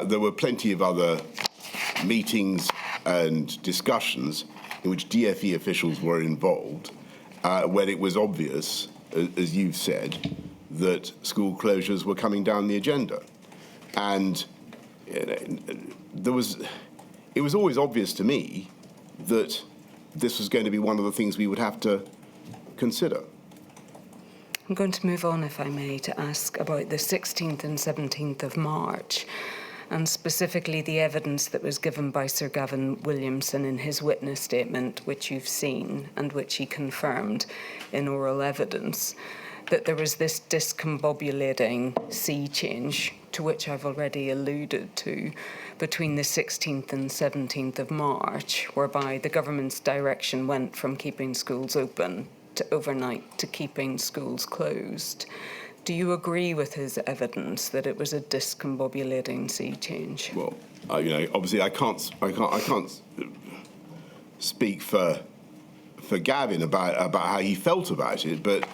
there were plenty of other meetings and discussions in which DfE officials were involved, when it was obvious, as you've said, that school closures were coming down the agenda. And it was always obvious to me that this was going to be one of the things we would have to consider. I'm going to move on, if I may, to ask about the 16th and 17th of March, and specifically the evidence that was given by Sir Gavin Williamson in his witness statement, which you've seen and which he confirmed in oral evidence, that there was this discombobulating sea change, to which I've already alluded to, between the 16th and 17th of March, whereby the government's direction went from keeping schools open to overnight to keeping schools closed. Do you agree with his evidence that it was a discombobulating sea change? Well, obviously I can't speak for Gavin about how he felt about it, but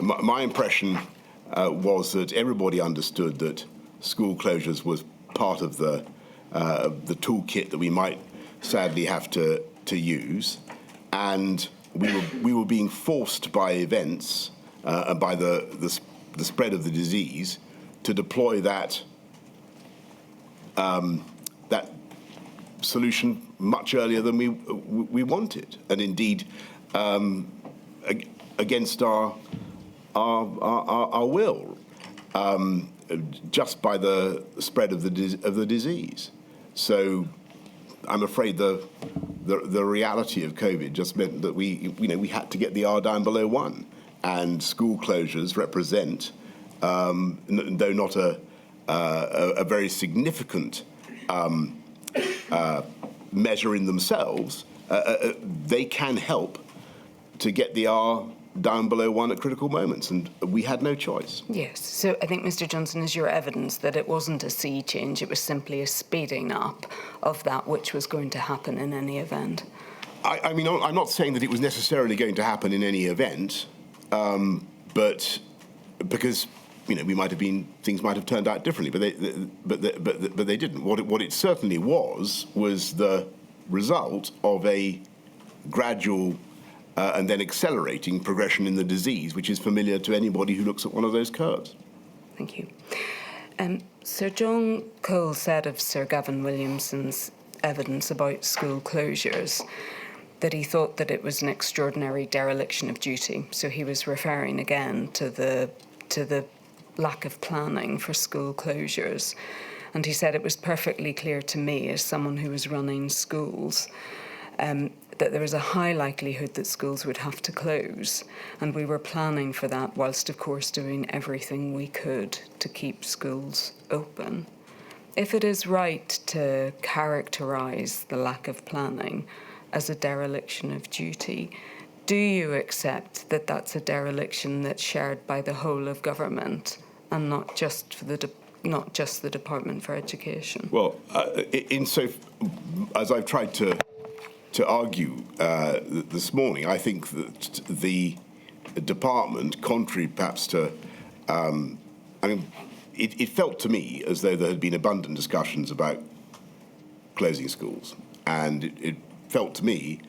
my impression was that everybody understood that school closures was part of the toolkit that we might sadly have to use, and we were being forced by events and by the spread of the disease to deploy that solution much earlier than we wanted, and indeed against our will, just by the spread of the disease. So I'm afraid the reality of COVID just meant that we had to get the R down below 1, and school closures represent, though not a very significant measure in themselves, they can help to get the R down below 1 at critical moments, and we had no choice. Yes, so I think, Mr. Johnson, is your evidence that it wasn't a sea change, it was simply a speeding up of that which was going to happen in any event? I mean, I'm not saying that it was necessarily going to happen in any event, but because things might have turned out differently, but they didn't. What it certainly was the result of a gradual and then accelerating progression in the disease, which is familiar to anybody who looks at one of those curves. Thank you. Sir John Cole said of Sir Gavin Williamson's evidence about school closures that he thought that it was an extraordinary dereliction of duty. So he was referring again to the lack of planning for school closures. And he said it was perfectly clear to me, as someone who was running schools, that there was a high likelihood that schools would have to close, and we were planning for that whilst, of course, doing everything we could to keep schools open. If it is right to characterise the lack of planning as a dereliction of duty, do you accept that that's a dereliction that's shared by the whole of government and not just the Department for Education? Well, as I've tried to argue this morning, I think that the department, contrary perhaps to, it felt to me as though there had been abundant discussions about closing schools, and it felt to me,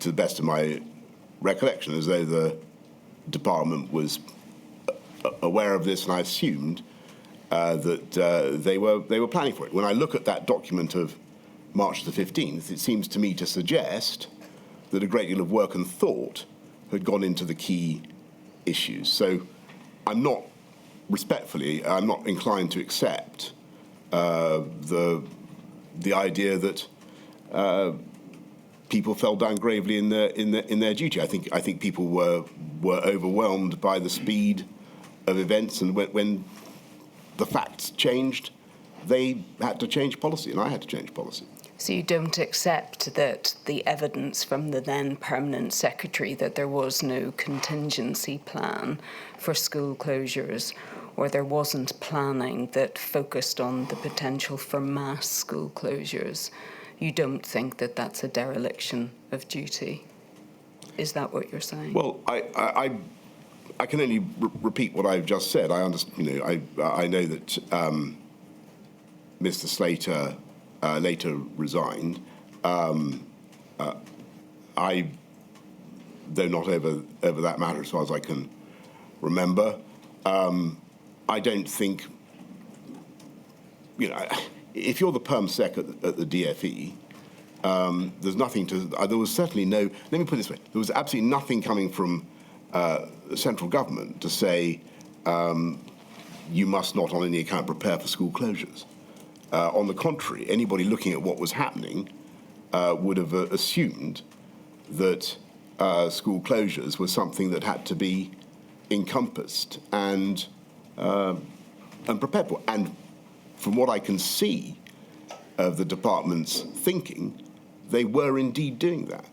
to the best of my recollection, as though the department was aware of this, and I assumed that they were planning for it. When I look at that document of March the 15th, it seems to me to suggest that a great deal of work and thought had gone into the key issues. So I'm not inclined to accept the idea that people fell down gravely in their duty. I think people were overwhelmed by the speed of events, and when the facts changed, they had to change policy, and I had to change policy. So you don't accept that the evidence from the then Permanent Secretary that there was no contingency plan for school closures, or there wasn't planning that focused on the potential for mass school closures, you don't think that that's a dereliction of duty? Is that what you're saying? Well, I can only repeat what I've just said. I understand. I know that Mr. Slater later resigned, I, though not over that matter as far as I can remember, I don't think, if you're the perm sec at the DFE, there's nothing to, there was certainly no, let me put it this way, there was absolutely nothing coming from the central government to say you must not on any account prepare for school closures. On the contrary, anybody looking at what was happening would have assumed that school closures was something that had to be encompassed and prepared for. And from what I can see of the department's thinking, they were indeed doing that.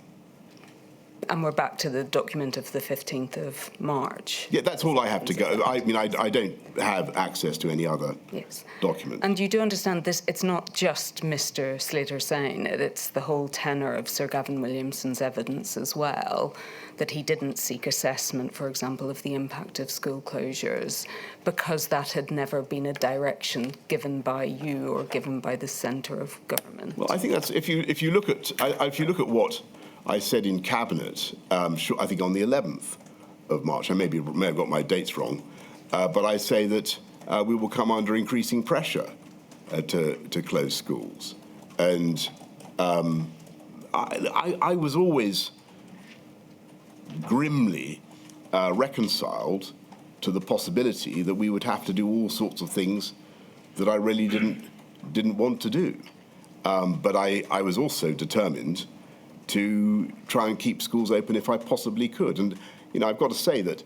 And we're back to the document of the 15th of March. Yeah, that's all I have to go. I mean, I don't have access to any other document. And you do understand this, it's not just Mr. Slater saying it, it's the whole tenor of Sir Gavin Williamson's evidence as well, that he didn't seek assessment, for example, of the impact of school closures because that had never been a direction given by you or given by the centre of government. Well, I think that's, if you look at what I said in Cabinet, I think on the 11th of March, I may have got my dates wrong, but I say that we will come under increasing pressure to close schools. And I was always grimly reconciled to the possibility that we would have to do all sorts of things that I really didn't want to do. But I was also determined to try and keep schools open if I possibly could. And, I've got to say that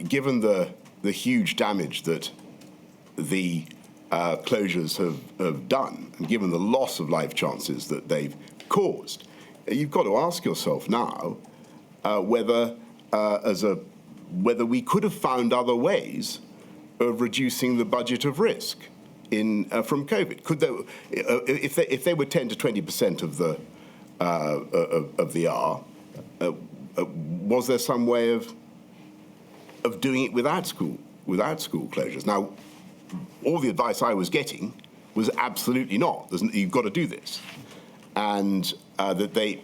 given the huge damage that the closures have done, and given the loss of life chances that they've caused, you've got to ask yourself now whether we could have found other ways of reducing the budget of risk from COVID. Could they, if they were 10 to 20% of the R, was there some way of doing it without school closures? Now, all the advice I was getting was absolutely not. You've got to do this, and that they,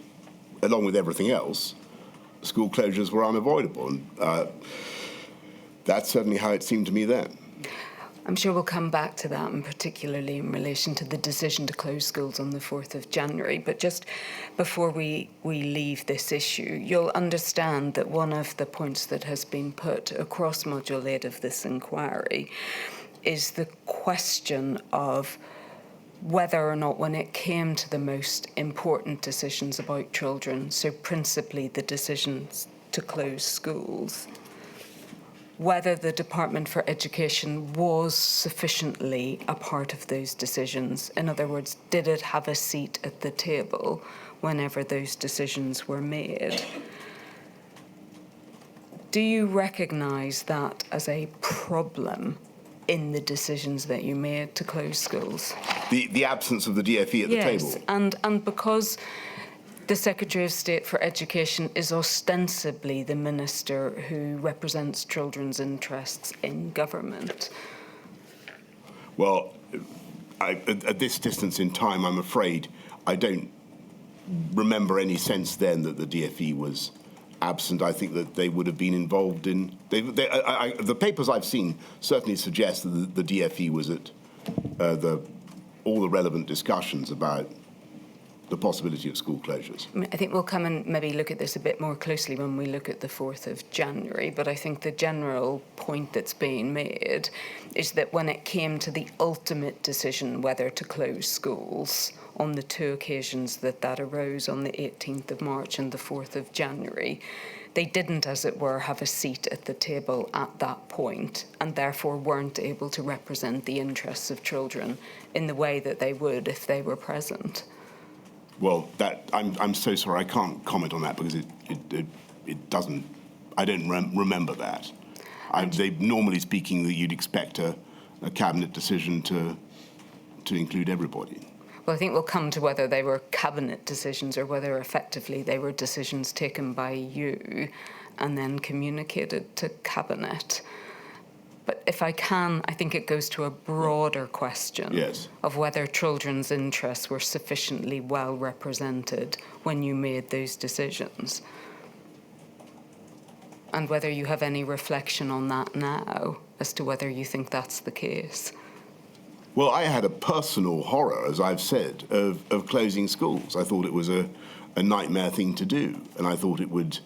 along with everything else, school closures were unavoidable, and that's certainly how it seemed to me then. I'm sure we'll come back to that, and particularly in relation to the decision to close schools on the 4th of January. But just before we leave this issue, you'll understand that one of the points that has been put across Module 8 of this inquiry is the question of whether or not, when it came to the most important decisions about children, so principally the decisions to close schools, whether the Department for Education was sufficiently a part of those decisions. In other words, did it have a seat at the table whenever those decisions were made? Do you recognise that as a problem in the decisions that you made to close schools? The absence of the DFE at the table? Yes, and because the Secretary of State for Education is ostensibly the minister who represents children's interests in government. Well, at this distance in time, I'm afraid I don't remember any sense then that the DFE was absent. I think that they would have been involved in... the papers I've seen certainly suggest that the DFE was at all the relevant discussions about the possibility of school closures. I think we'll come and maybe look at this a bit more closely when we look at the 4th of January, but I think the general point that's being made is that when it came to the ultimate decision whether to close schools, on the two occasions that arose on the 18th of March and the 4th of January, they didn't, as it were, have a seat at the table at that point, and therefore weren't able to represent the interests of children in the way that they would if they were present. Well, I'm so sorry, I can't comment on that because it doesn't. I don't remember that. Normally speaking, that you'd expect a cabinet decision to include everybody. Well, I think we'll come to whether they were cabinet decisions or whether effectively they were decisions taken by you and then communicated to cabinet. But if I can, I think it goes to a broader question Yes. of whether children's interests were sufficiently well represented when you made those decisions. And whether you have any reflection on that now as to whether you think that's the case. Well, I had a personal horror, as I've said, of closing schools. I thought it was a nightmare thing to do, and I thought it would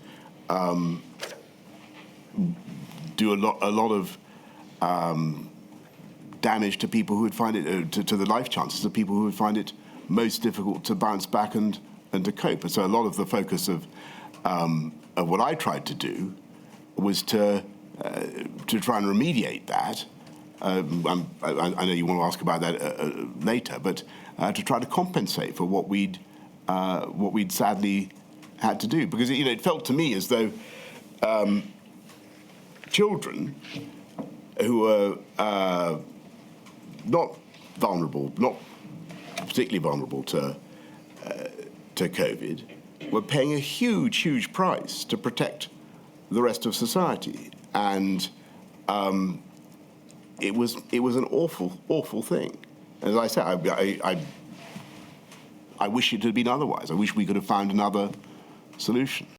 do a lot of damage to people who would find it, to the life chances of people who would find it most difficult to bounce back and to cope. And so a lot of the focus of what I tried to do was to try and remediate that. I know you want to ask about that later, but to try to compensate for what we'd sadly had to do, because it felt to me as though children who were not particularly vulnerable to COVID, were paying a huge price to protect the rest of society, and it was an awful thing. As I said, I wish it had been otherwise. I wish we could have found another solution.